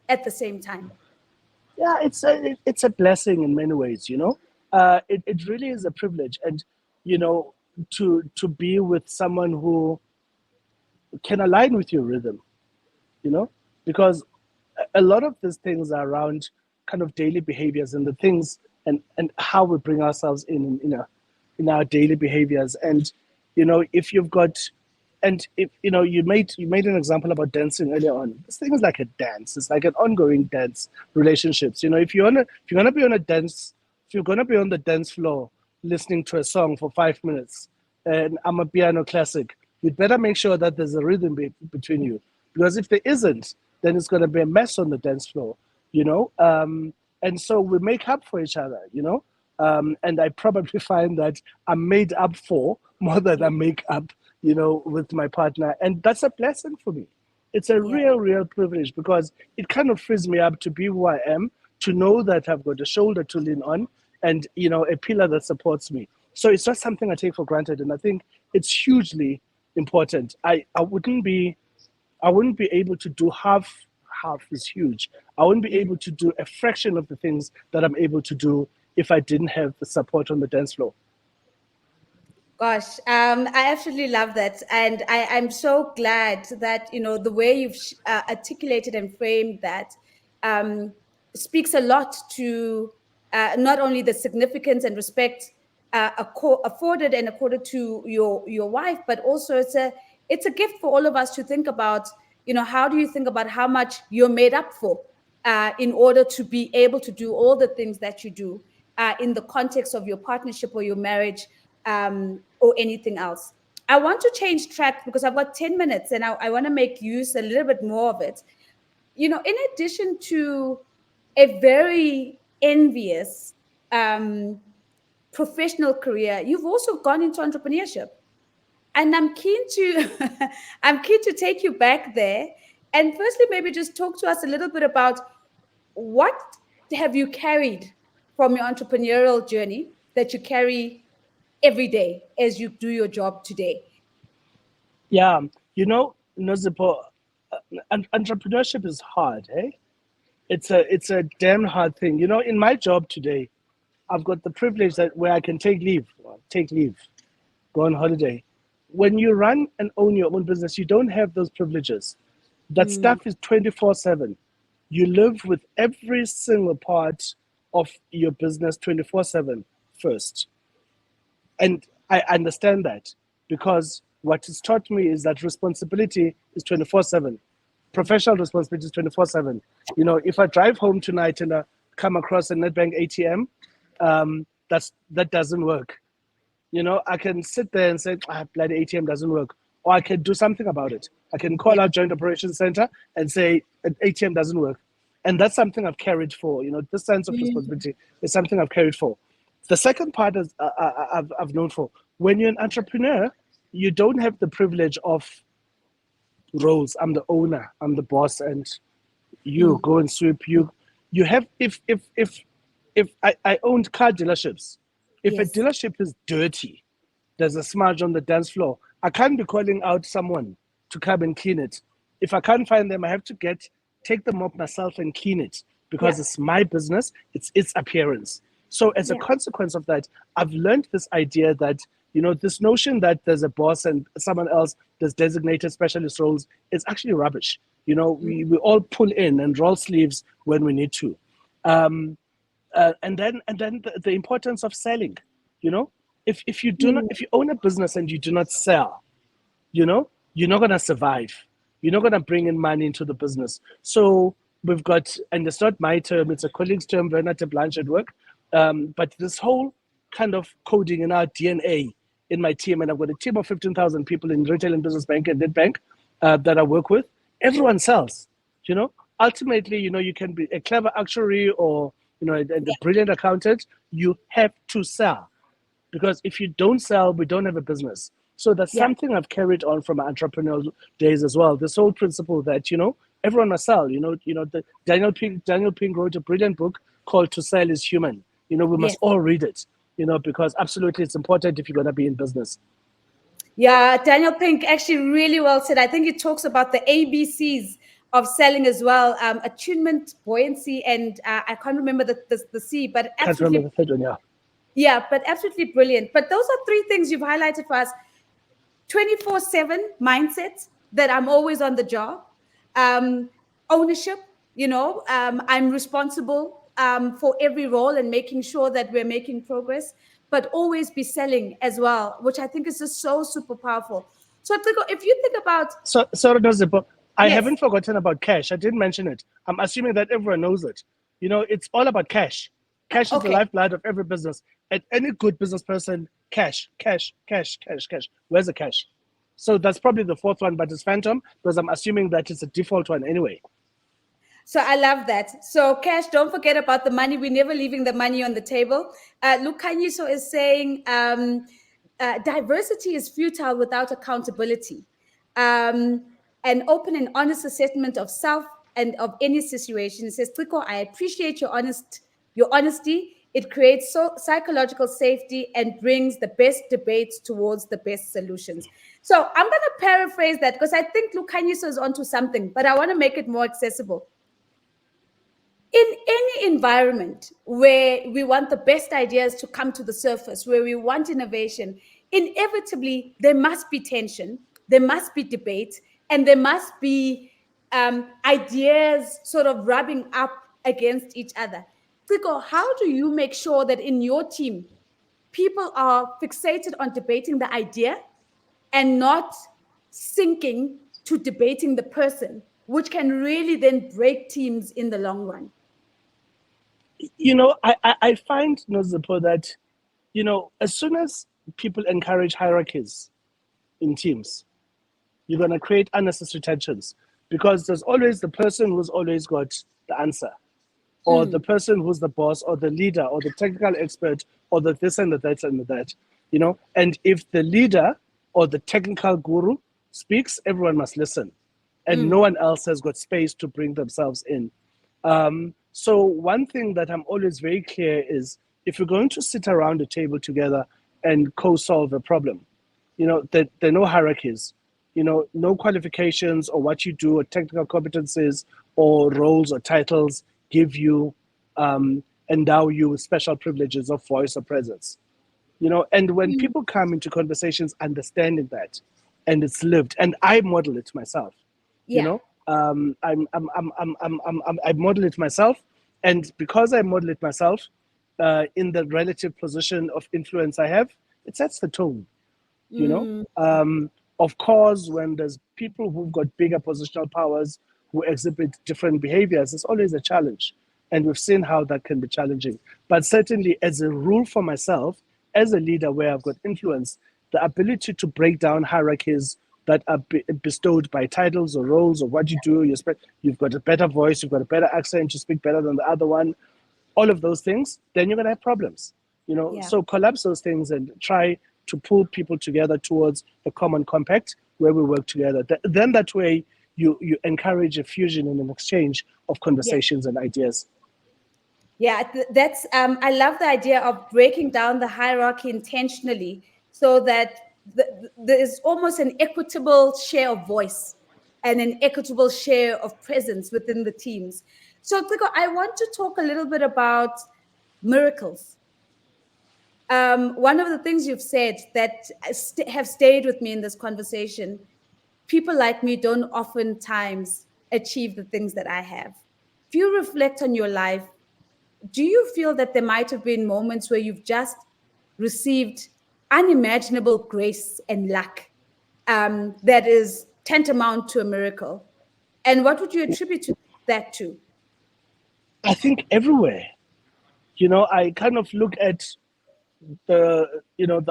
at the same time? Yeah, it's a blessing in many ways. It really is a privilege, and to be with someone who can align with your rhythm. you know, because a lot of these things are around kind of daily behaviors and the things and how we bring ourselves in our daily behaviors. And if you've got and if you made an example about dancing earlier on. This thing is like a dance. It's like an ongoing dance. Relationships. If you're gonna be on a dance, if you're gonna be on the dance floor listening to a song for 5 minutes and I'm a piano classic, you'd better make sure that there's a rhythm between you. Because if there isn't, then it's going to be a mess on the dance floor, you know? And so we make up for each other, and I probably find that I'm made up for more than I make up, with my partner. And that's a blessing for me. It's a Yeah. real, real privilege because it kind of frees me up to be who I am, to know that I've got a shoulder to lean on and, a pillar that supports me. So it's not something I take for granted. And I think it's hugely important. I wouldn't be able to do half is huge. I wouldn't be able to do a fraction of the things that I'm able to do if I didn't have the support on the dance floor. Gosh, I absolutely love that, and I'm so glad that the way you've articulated and framed that um, speaks a lot to not only the significance and respect afforded and accorded to your wife, but also it's a gift for all of us to think about. How do you think about how much you're made up for in order to be able to do all the things that you do in the context of your partnership or your marriage, or anything else. I want to change track because I've got 10 minutes and I want to make use a little bit more of it. In addition to a very envious professional career, you've also gone into entrepreneurship. And I'm keen to I'm keen to take you back there. And firstly, maybe just talk to us a little bit about what have you carried from your entrepreneurial journey that you carry every day as you do your job today. Yeah, Nozipo, entrepreneurship is hard, eh? It's a damn hard thing. In my job today, I've got the privilege that where I can take leave, go on holiday. When you run and own your own business, you don't have those privileges. That stuff is 24/7. You live with every single part of your business 24/7 first. And I understand that because what it's taught me is that responsibility is 24/7. Professional responsibility is 24/7. If I drive home tonight and I come across a Nedbank ATM, that doesn't work. I can sit there and say, bloody ATM doesn't work. Or I can do something about it. I can call our Joint Operations Center and say, an ATM doesn't work. And that's something I've carried for. This sense of responsibility is something I've carried for. The second part is I've known for. When you're an entrepreneur, you don't have the privilege of roles. I'm the owner, I'm the boss, and you go and sweep. You have if I owned car dealerships. If a dealership is dirty, there's a smudge on the dance floor, I can't be calling out someone to come and clean it. If I can't find them, I have to take them up myself and clean it because it's my business, it's its appearance. So as a consequence of that, I've learned this idea that, this notion that there's a boss and someone else does designated specialist roles is actually rubbish. We all pull in and roll sleeves when we need to. And then the importance of selling. If you own a business and you do not sell, you're not going to survive. You're not going to bring in money into the business. So we've got, and it's not my term, it's a colleague's term, Werner de Blanche at work. But this whole kind of coding in our DNA in my team, and I've got a team of 15,000 people in retail and business bank and Nedbank that I work with. Everyone sells. Ultimately, you can be a clever actuary or a brilliant accountant. You have to sell, because if you don't sell, we don't have a business. So that's something I've carried on from my entrepreneurial days as well. This whole principle that everyone must sell. The Daniel Pink wrote a brilliant book called "To Sell Is Human." We must all read it. Because absolutely it's important if you're going to be in business. Yeah, Daniel Pink actually really well said. I think it talks about the ABCs of selling as well: attunement, buoyancy, and I can't remember the C, but absolutely. Can't remember the third one, yeah. Yeah, but absolutely brilliant. But those are three things you've highlighted for us: 24/7 mindset, that I'm always on the job; ownership. I'm responsible for every role and making sure that we're making progress, but always be selling as well, which I think is just so super powerful. So if you think about... I haven't forgotten about cash. I didn't mention it. I'm assuming that everyone knows it. It's all about cash. Cash is the lifeblood of every business. And any good business person, cash. Where's the cash? So that's probably the fourth one, but it's phantom, because I'm assuming that it's a default one anyway. So I love that. So cash, don't forget about the money. We're never leaving the money on the table. Lukanyiso is saying diversity is futile without accountability. An open and honest assessment of self and of any situation. It says, Ciko, I appreciate your honesty. It creates psychological safety and brings the best debates towards the best solutions. So I'm going to paraphrase that because I think Lukanyiso is onto something, but I want to make it more accessible. In any environment where we want the best ideas to come to the surface, where we want innovation, inevitably there must be tension, there must be debate, and there must be ideas sort of rubbing up against each other. Ciko, how do you make sure that in your team, people are fixated on debating the idea and not sinking to debating the person, which can really then break teams in the long run. I find, Nozipo, that, as soon as people encourage hierarchies in teams, you're going to create unnecessary tensions, because there's always the person who's always got the answer, or the person who's the boss, or the leader, or the technical expert, or the this and the that and the that, And if the leader or the technical guru speaks, everyone must listen, and no one else has got space to bring themselves in. So one thing that I'm always very clear is, if we're going to sit around a table together and co-solve a problem, there are no hierarchies, no qualifications or what you do or technical competencies or roles or titles give you, endow you with special privileges of voice or presence. And when people come into conversations understanding that, and it's lived, and I model it myself, I model it myself, and because I model it myself, in the relative position of influence I have, it sets the tone. Of course, when there's people who've got bigger positional powers who exhibit different behaviors, it's always a challenge, and we've seen how that can be challenging. But certainly, as a rule for myself, as a leader where I've got influence, the ability to break down hierarchies that are bestowed by titles or roles or what you do, you've got a better voice, you've got a better accent, you speak better than the other one, all of those things, then you're going to have problems. So collapse those things and try to pull people together towards a common compact where we work together. Then that way you encourage a fusion and an exchange of conversations and ideas. Yeah, that's I love the idea of breaking down the hierarchy intentionally, so that there is almost an equitable share of voice and an equitable share of presence within the teams. So, Ciko, I want to talk a little bit about miracles. One of the things you've said that have stayed with me in this conversation: people like me don't oftentimes achieve the things that I have. If you reflect on your life, do you feel that there might have been moments where you've just received unimaginable grace and luck, that is tantamount to a miracle? And what would you attribute that to? I think everywhere. I kind of look at the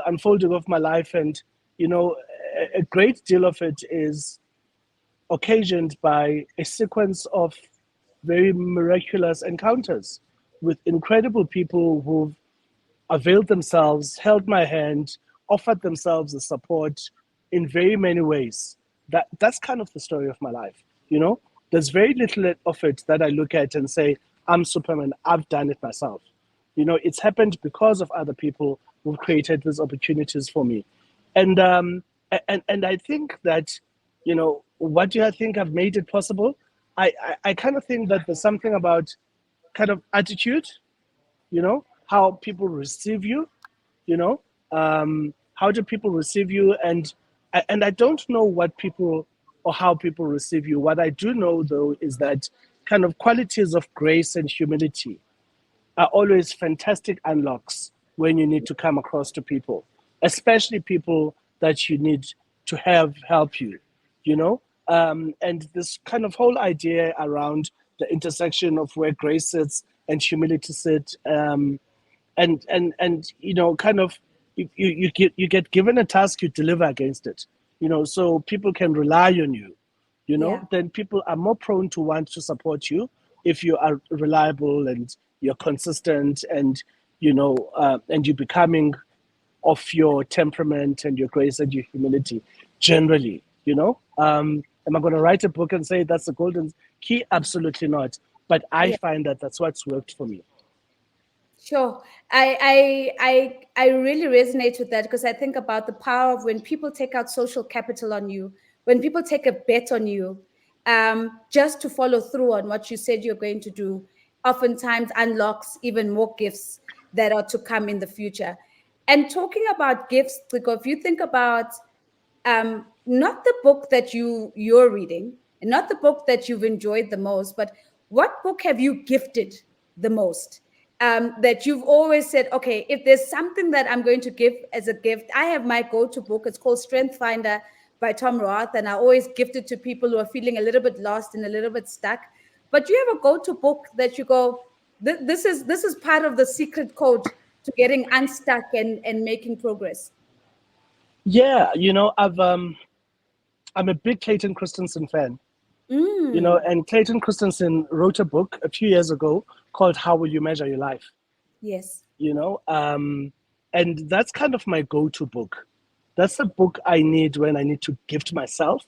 unfolding of my life, and a great deal of it is occasioned by a sequence of very miraculous encounters with incredible people who've availed themselves, held my hand, offered themselves the support in very many ways. That's kind of the story of my life. There's very little of it that I look at and say, I'm Superman, I've done it myself. It's happened because of other people who've created these opportunities for me. And I think that, what do I think I've made it possible? I kind of think that there's something about kind of attitude, how people receive you, how do people receive you? And I don't know what people or how people receive you. What I do know, though, is that kind of qualities of grace and humility are always fantastic unlocks when you need to come across to people, especially people that you need to have help you, and this kind of whole idea around the intersection of where grace sits and humility sit, and kind of you get given a task, you deliver against it, so people can rely on you, then people are more prone to want to support you if you are reliable and you're consistent, and and you're becoming of your temperament and your grace and your humility generally. Am I going to write a book and say that's the golden key? Absolutely not. But I find that that's what's worked for me. Sure. I really resonate with that, because I think about the power of when people take out social capital on you, when people take a bet on you, just to follow through on what you said you're going to do, oftentimes unlocks even more gifts that are to come in the future. And talking about gifts, if you think about not the book that you're reading, and not the book that you've enjoyed the most, but what book have you gifted the most? that you've always said, okay, if there's something that I'm going to give as a gift, I have my go-to book. It's called Strength Finder by Tom Roth, and I always gift it to people who are feeling a little bit lost and a little bit stuck. But you have a go-to book that you go, this is part of the secret code to getting unstuck and making progress. Yeah, I'm a big Clayton Christensen fan. And Clayton Christensen wrote a book a few years ago called How Will You Measure Your Life? Yes. And that's kind of my go-to book. That's a book I need when I need to gift myself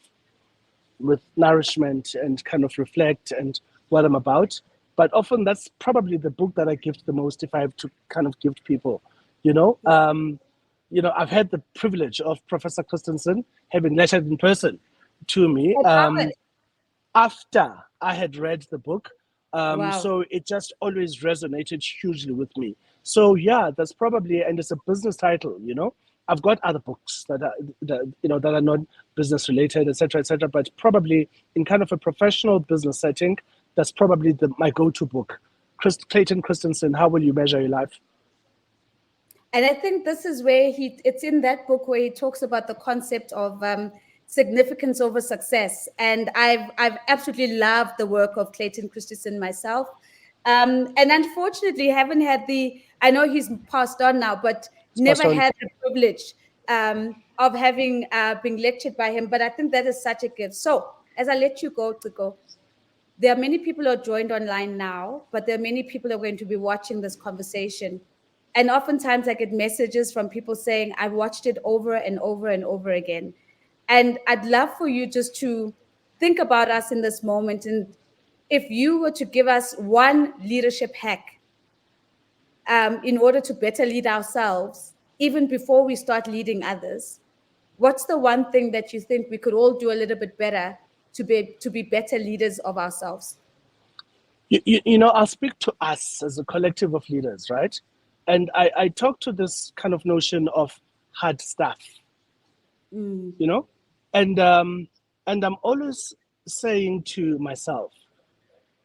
with nourishment and kind of reflect and what I'm about. But often that's probably the book that I gift the most if I have to kind of gift people. I've had the privilege of Professor Christensen having lectured in person to me. After I had read the book. Wow. So it just always resonated hugely with me. So yeah, that's probably, and it's a business title, I've got other books that are not business related, etc., etc. But probably in kind of a professional business setting, that's probably my go-to book. Clayton Christensen, How Will You Measure Your Life? And I think this is where it's in that book where he talks about the concept of significance over success. And I've absolutely loved the work of Clayton Christensen myself. And unfortunately, haven't had I know he's passed on now, but never had the privilege of having been lectured by him. But I think that is such a gift. So as I let you go, Ciko, there are many people who are joined online now, but there are many people who are going to be watching this conversation. And oftentimes I get messages from people saying, I watched it over and over and over again. And I'd love for you just to think about us in this moment. And if you were to give us one leadership hack in order to better lead ourselves, even before we start leading others, what's the one thing that you think we could all do a little bit better to be better leaders of ourselves? I'll speak to us as a collective of leaders, right? And I talk to this kind of notion of hard stuff, and I'm always saying to myself,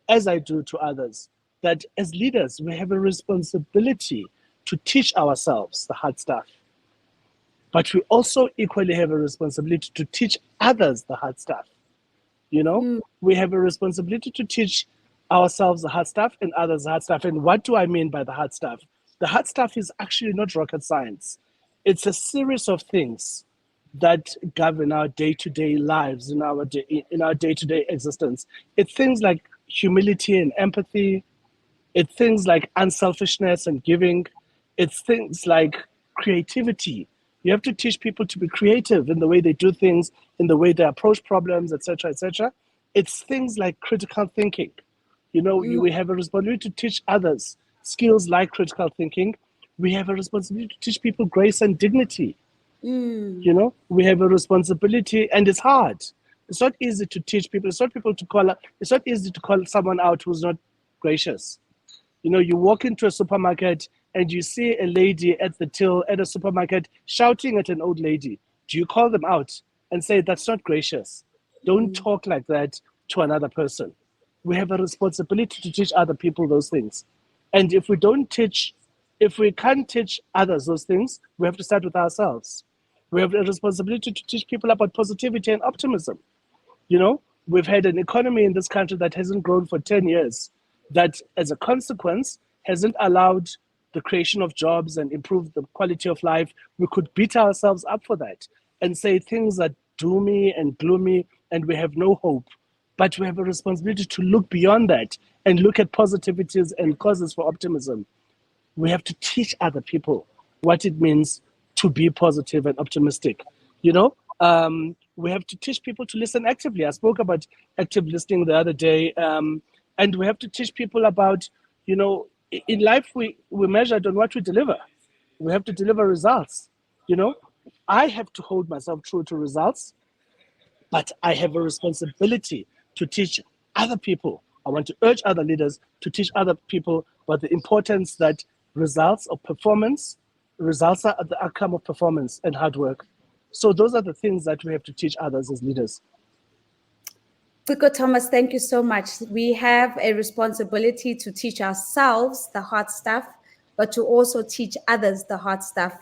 as I do to others, that as leaders, we have a responsibility to teach ourselves the hard stuff. But we also equally have a responsibility to teach others the hard stuff. We have a responsibility to teach ourselves the hard stuff and others the hard stuff. And what do I mean by the hard stuff? The hard stuff is actually not rocket science. It's a series of things that govern our day-to-day lives, in our day-to-day existence. It's things like humility and empathy. It's things like unselfishness and giving. It's things like creativity. You have to teach people to be creative in the way they do things, in the way they approach problems, etc., etc. It's things like critical thinking. We have a responsibility to teach others skills like critical thinking. We have a responsibility to teach people grace and dignity. We have a responsibility, and it's hard. It's not easy to teach people. It's not easy to call someone out who's not gracious. You walk into a supermarket and you see a lady at the till at a supermarket shouting at an old lady. Do you call them out and say, that's not gracious? Don't talk like that to another person. We have a responsibility to teach other people those things. And if we can't teach others those things, we have to start with ourselves. We have a responsibility to teach people about positivity and optimism. We've had an economy in this country that hasn't grown for 10 years, that as a consequence hasn't allowed the creation of jobs and improved the quality of life. We could beat ourselves up for that and say things are doomy and gloomy and we have no hope. But we have a responsibility to look beyond that and look at positivities and causes for optimism. We have to teach other people what it means to be positive and optimistic. We have to teach people to listen actively. I spoke about active listening the other day. And we have to teach people about, in life, we measured on what we deliver. We have to deliver results. I have to hold myself true to results, but I have a responsibility to teach other people. I want to urge other leaders to teach other people about the importance that results are the outcome of performance and hard work. So those are the things that we have to teach others as leaders. Ciko, Thomas, thank you so much. We have a responsibility to teach ourselves the hard stuff, but to also teach others the hard stuff.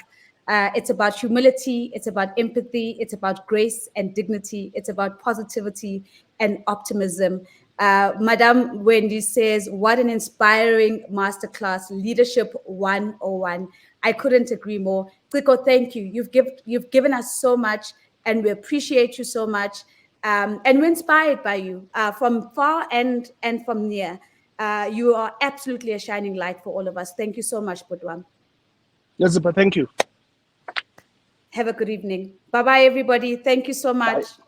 It's about humility, it's about empathy, it's about grace and dignity, it's about positivity and optimism. Madame Wendy says, what an inspiring masterclass, Leadership 101. I couldn't agree more. Ciko, thank you. You've given us so much, and we appreciate you so much. And we're inspired by you from far and from near. You are absolutely a shining light for all of us. Thank you so much, Budwam. Elizabeth, thank you. Have a good evening. Bye-bye, everybody. Thank you so much. Bye.